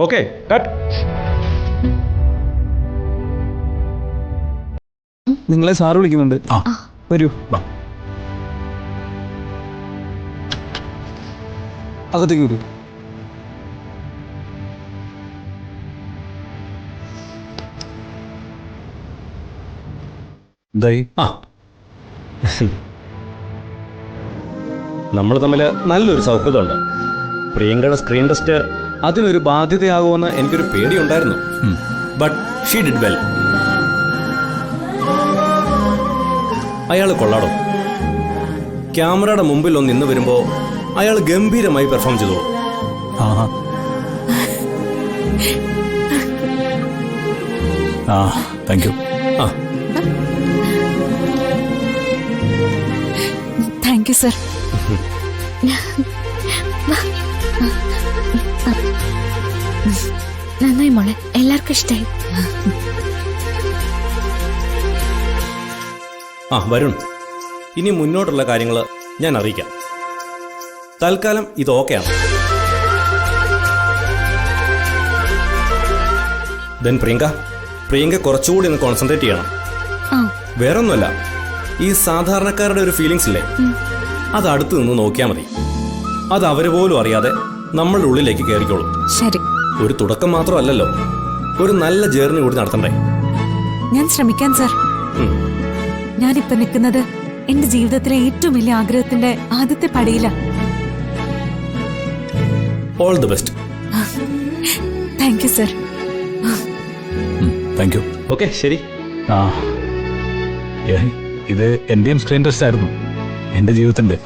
Okay cut. നിങ്ങളെ sir വിളിക്കുന്നുണ്ട്. വരൂ. അകത്തേക്ക് വരൂ. എന്തായി? നമ്മൾ തമ്മിൽ നല്ലൊരു സൗഹൃദമുണ്ട്. പ്രിയങ്കയുടെ സ്ക്രീൻ ടെസ്റ്റ് അതിനൊരു ബാധ്യതയാകുമെന്ന് എനിക്കൊരു പേടിയുണ്ടായിരുന്നു. But she did well. അയാൾ കൊള്ളാടോ. ക്യാമറയുടെ മുമ്പിൽ ഒന്ന് നിന്ന് വരുമ്പോൾ അയാൾ ഗംഭീരമായി പെർഫോം ചെയ്തോളൂ. Thank you. Thank you sir. നന്നായി മോളെ, എല്ലാവർക്കും ഇഷ്ടായി. വരുൺ, ഇനി മുന്നോട്ടുള്ള കാര്യങ്ങൾ ഞാൻ അറിയിക്കാം. തൽക്കാലം ഇത് ഓക്കെയാണ്. ദെൻ പ്രിയങ്ക കുറച്ചുകൂടി ഒന്ന് കോൺസെൻട്രേറ്റ് ചെയ്യണം. വേറൊന്നുമല്ല, ഈ സാധാരണക്കാരുടെ ഒരു ഫീലിങ്സ് ഇല്ലേ, അത് അടുത്ത് നിന്ന് നോക്കിയാൽ മതി. അത് അവര് പോലും അറിയാതെ നമ്മളുടെ ഉള്ളിലേക്ക് കയറിക്കോളും. ശരി. ഒരു തുടക്കം മാത്രമല്ലല്ലോ, ഒരു നല്ല ജേർണി കൂടി നടത്തണ്ടേ? ഞാൻ ശ്രമിക്കാം സർ. ഞാനിപ്പോ നിൽക്കുന്നത് എന്റെ ജീവിതത്തിലെ ഏറ്റവും വലിയ ആഗ്രഹത്തിന്റെ ആദ്യത്തെ പടിയില. All the best. Thank you sir. Thank you. Okay, ശരി. ഇത് എന്റെയും സ്ക്രീൻ ടെസ്റ്റ് ആയിരുന്നു, എന്റെ ജീവിതത്തിന്റെ.